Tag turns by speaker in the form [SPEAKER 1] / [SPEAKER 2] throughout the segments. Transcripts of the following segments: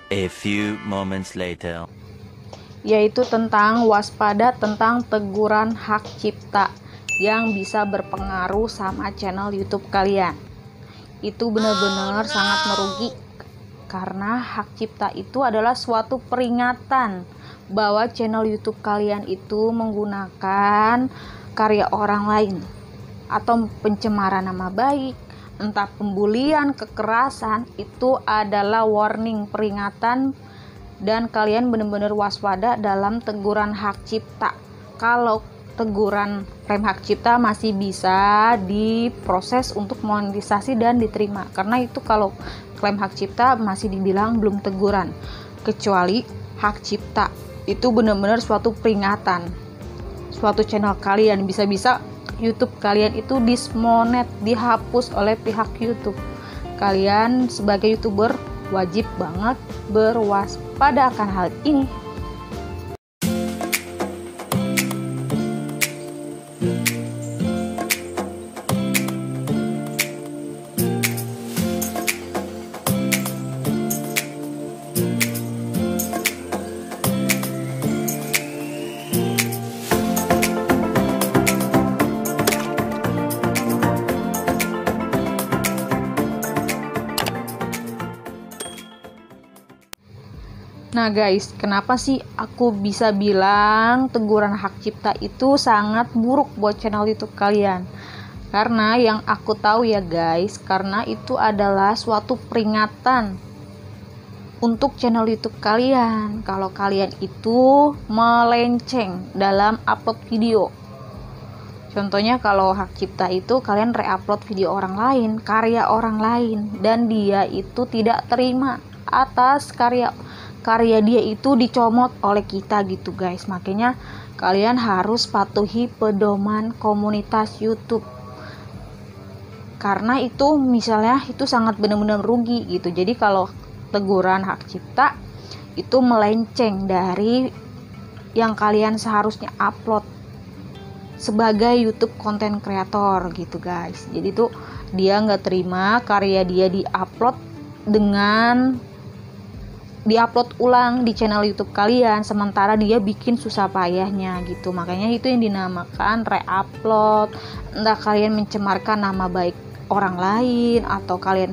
[SPEAKER 1] A few moments later.
[SPEAKER 2] Yaitu tentang waspada tentang teguran hak cipta yang bisa berpengaruh sama channel YouTube kalian. Itu benar-benar sangat merugi karena hak cipta itu adalah suatu peringatan bahwa channel YouTube kalian itu menggunakan karya orang lain atau pencemaran nama baik, entah pembulian, kekerasan. Itu adalah warning, peringatan, dan kalian benar-benar waspada dalam teguran hak cipta. Kalau teguran rem hak cipta masih bisa diproses untuk monetisasi dan diterima, karena itu kalau klaim hak cipta masih dibilang belum teguran. Kecuali hak cipta itu benar-benar suatu peringatan, suatu channel kalian bisa-bisa YouTube kalian itu dismonet, dihapus oleh pihak YouTube. Kalian sebagai YouTuber wajib banget berwaspada akan hal ini. Nah guys, kenapa sih aku bisa bilang teguran hak cipta itu sangat buruk buat channel YouTube kalian? Karena yang aku tahu ya guys, karena itu adalah suatu peringatan untuk channel YouTube kalian kalau kalian itu melenceng dalam upload video. Contohnya kalau hak cipta itu kalian re-upload video orang lain, karya orang lain, dan dia itu tidak terima atas karya dia itu dicomot oleh kita gitu guys. Makanya kalian harus patuhi pedoman komunitas YouTube, karena itu misalnya itu sangat benar-benar rugi gitu. Jadi kalau teguran hak cipta itu melenceng dari yang kalian seharusnya upload sebagai YouTube content creator gitu guys. Jadi tuh dia nggak terima karya dia diupload ulang di channel YouTube kalian, sementara dia bikin susah payahnya gitu. Makanya itu yang dinamakan re-upload. Entah kalian mencemarkan nama baik orang lain, atau kalian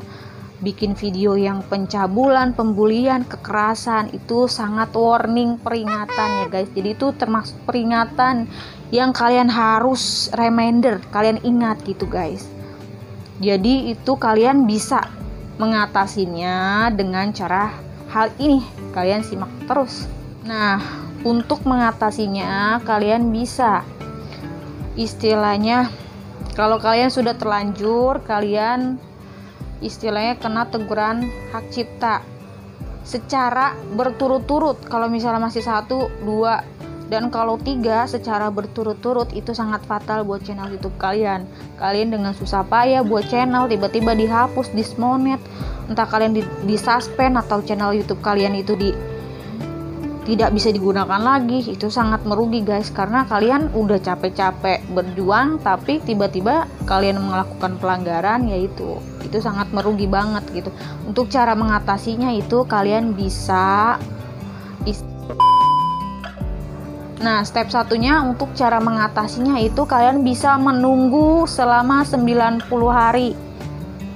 [SPEAKER 2] bikin video yang pencabulan, pembulian, kekerasan, itu sangat warning, peringatan ya guys. Jadi itu termasuk peringatan yang kalian harus reminder, kalian ingat gitu guys. Jadi itu kalian bisa mengatasinya dengan cara hal ini, kalian simak terus. Nah, untuk mengatasinya kalian bisa istilahnya, kalau kalian sudah terlanjur, kalian istilahnya kena teguran hak cipta secara berturut-turut. Kalau misalnya masih 1, 2, dan kalau 3 secara berturut-turut, itu sangat fatal buat channel YouTube kalian. Kalian dengan susah payah buat channel tiba-tiba dihapus, dismonet, entah kalian disuspend atau channel YouTube kalian itu tidak bisa digunakan lagi. Itu sangat merugi guys, karena kalian udah capek-capek berjuang tapi tiba-tiba kalian melakukan pelanggaran, yaitu itu sangat merugi banget gitu. Untuk cara mengatasinya itu kalian bisa step satunya untuk cara mengatasinya itu kalian bisa menunggu selama 90 hari.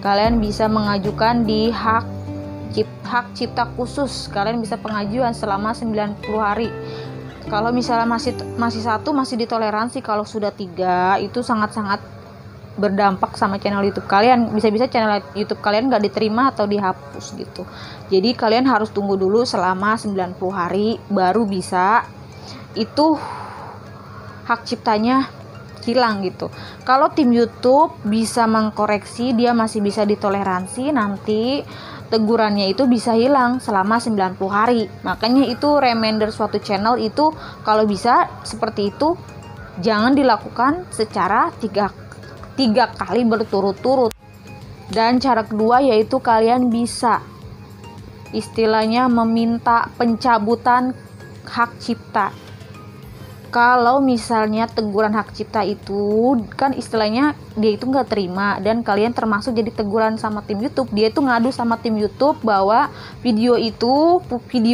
[SPEAKER 2] Kalian bisa mengajukan di hak cipta khusus. Kalian bisa pengajuan selama 90 hari. Kalau misalnya masih 1 masih ditoleransi, kalau sudah 3 itu sangat-sangat berdampak sama channel YouTube kalian. Bisa-bisa channel YouTube kalian gak diterima atau dihapus gitu. Jadi kalian harus tunggu dulu selama 90 hari baru bisa itu hak ciptanya hilang gitu. Kalau tim YouTube bisa mengkoreksi, dia masih bisa ditoleransi, nanti tegurannya itu bisa hilang selama 90 hari. Makanya itu reminder suatu channel itu kalau bisa seperti itu jangan dilakukan secara 3 kali berturut-turut. Dan cara kedua yaitu kalian bisa istilahnya meminta pencabutan hak cipta. kalau misalnya teguran hak cipta itu kan istilahnya dia itu nggak terima dan kalian termasuk jadi teguran sama tim YouTube, dia itu ngadu sama tim YouTube bahwa video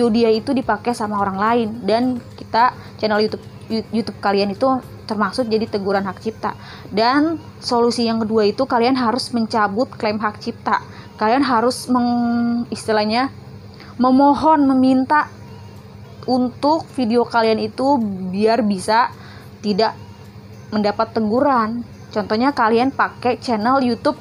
[SPEAKER 2] dia itu dipakai sama orang lain dan kita channel YouTube kalian itu termasuk jadi teguran hak cipta. Dan solusi yang kedua itu kalian harus mencabut klaim hak cipta. Kalian harus istilahnya meminta untuk video kalian itu biar bisa tidak mendapat teguran. Contohnya kalian pakai channel YouTube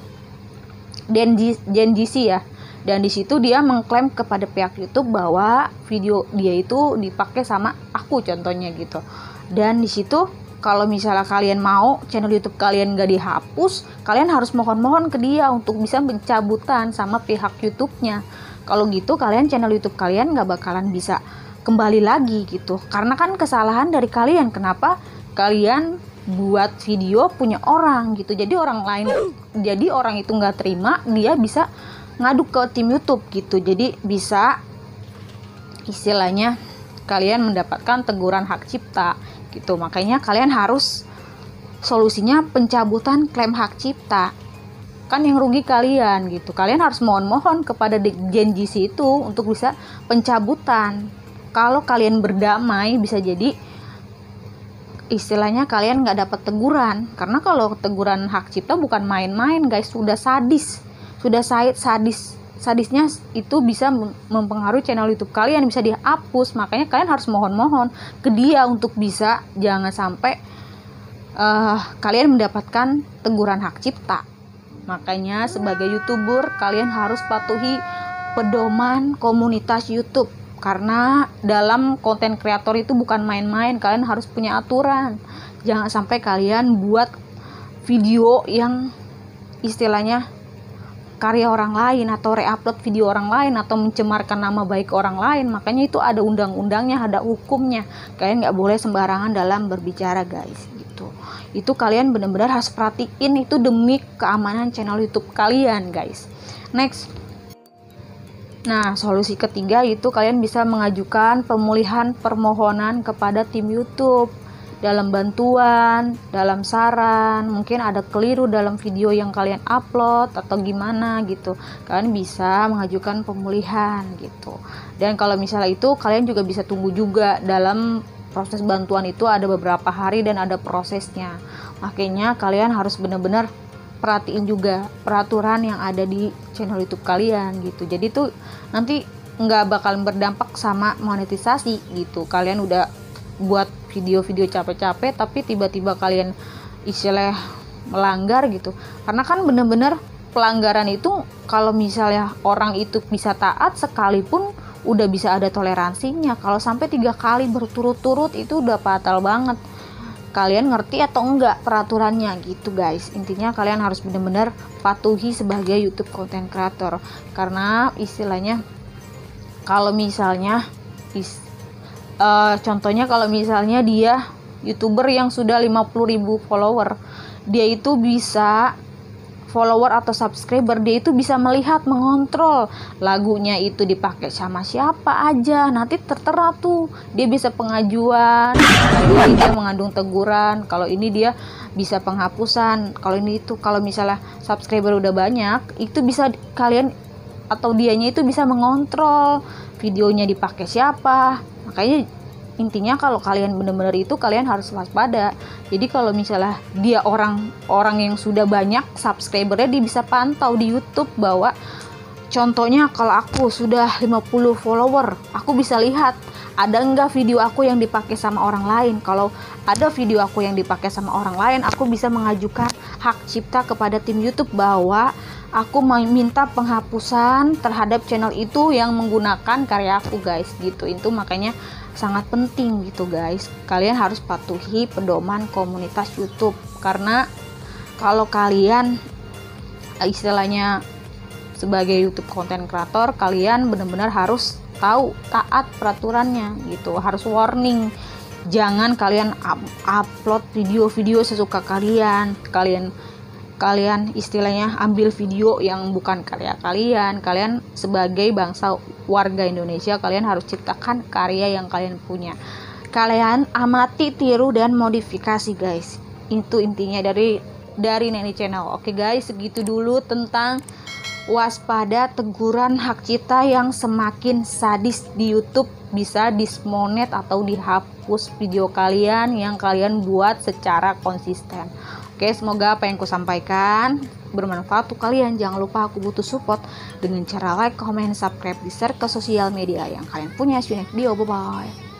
[SPEAKER 2] DenGC ya, dan di situ dia mengklaim kepada pihak YouTube bahwa video dia itu dipakai sama aku contohnya gitu. Dan di situ kalau misalnya kalian mau channel YouTube kalian gak dihapus, kalian harus mohon ke dia untuk bisa pencabutan sama pihak YouTube-nya. Kalau gitu kalian channel YouTube kalian gak bakalan bisa kembali lagi gitu, karena kan kesalahan dari kalian. Kenapa kalian buat video punya orang gitu, jadi orang itu nggak terima, dia bisa ngadu ke tim YouTube gitu, jadi bisa istilahnya kalian mendapatkan teguran hak cipta gitu. Makanya kalian harus solusinya pencabutan klaim hak cipta, kan yang rugi kalian gitu. Kalian harus mohon kepada DenGC itu untuk bisa pencabutan. Kalau kalian berdamai bisa jadi istilahnya kalian nggak dapat teguran, karena kalau teguran hak cipta bukan main-main guys, sudah sadisnya itu bisa mempengaruhi channel YouTube kalian, bisa dihapus. Makanya kalian harus mohon ke dia untuk bisa jangan sampai kalian mendapatkan teguran hak cipta. Makanya sebagai YouTuber kalian harus patuhi pedoman komunitas YouTube. Karena dalam konten kreator itu bukan main-main, kalian harus punya aturan. Jangan sampai kalian buat video yang istilahnya karya orang lain, atau reupload video orang lain, atau mencemarkan nama baik orang lain. Makanya itu ada undang-undangnya, ada hukumnya. Kalian nggak boleh sembarangan dalam berbicara guys gitu. Itu kalian benar-benar harus perhatiin, itu demi keamanan channel YouTube kalian guys. Next. Nah, solusi ketiga itu kalian bisa mengajukan pemulihan permohonan kepada tim YouTube dalam bantuan, dalam saran, mungkin ada keliru dalam video yang kalian upload atau gimana gitu. Kalian bisa mengajukan pemulihan gitu. Dan kalau misalnya itu kalian juga bisa tunggu juga, dalam proses bantuan itu ada beberapa hari dan ada prosesnya. Makanya kalian harus benar-benar perhatiin juga peraturan yang ada di channel YouTube kalian gitu. Jadi tuh nanti nggak bakal berdampak sama monetisasi gitu. Kalian udah buat video-video capek-capek tapi tiba-tiba kalian istilah melanggar gitu. Karena kan bener-bener pelanggaran itu kalau misalnya orang itu bisa taat sekalipun udah bisa ada toleransinya. Kalau sampai 3 kali berturut-turut itu udah fatal banget. Kalian ngerti atau enggak peraturannya gitu guys. Intinya kalian harus benar-benar patuhi sebagai YouTube content creator. Karena istilahnya kalau misalnya contohnya kalau misalnya dia YouTuber yang sudah 50.000 follower, dia itu bisa follower atau subscriber, dia itu bisa melihat, mengontrol lagunya itu dipakai sama siapa aja. Nanti tertera tuh, dia bisa pengajuan, kalau ini dia mengandung teguran, kalau ini dia bisa penghapusan, kalau ini itu. Kalau misalnya subscriber udah banyak, itu bisa kalian atau dianya itu bisa mengontrol videonya dipakai siapa. Makanya intinya kalau kalian benar-benar itu kalian harus waspada. Jadi kalau misalnya dia orang yang sudah banyak subscribernya, dia bisa pantau di YouTube bahwa contohnya kalau aku sudah 50 follower, aku bisa lihat ada enggak video aku yang dipakai sama orang lain. Kalau ada video aku yang dipakai sama orang lain, aku bisa mengajukan hak cipta kepada tim YouTube bahwa aku minta penghapusan terhadap channel itu yang menggunakan karya aku guys gitu. Itu makanya sangat penting gitu guys, kalian harus patuhi pedoman komunitas YouTube. Karena kalau kalian istilahnya sebagai YouTube content creator, kalian benar-benar harus tahu, taat peraturannya gitu, harus warning. Jangan kalian upload video-video sesuka kalian istilahnya ambil video yang bukan karya kalian. Kalian sebagai bangsa warga Indonesia, kalian harus ciptakan karya yang kalian punya kalian amati, tiru, dan modifikasi guys. Itu intinya dari Neni Channel. Oke guys, segitu dulu tentang waspada teguran hak cipta yang semakin sadis di YouTube. Bisa dismonet atau dihapus video kalian yang kalian buat secara konsisten. Oke, semoga apa yang ku sampaikan bermanfaat untuk kalian. Jangan lupa aku butuh support dengan cara like, comment, subscribe, di share ke sosial media yang kalian punya. See you next video, bye bye.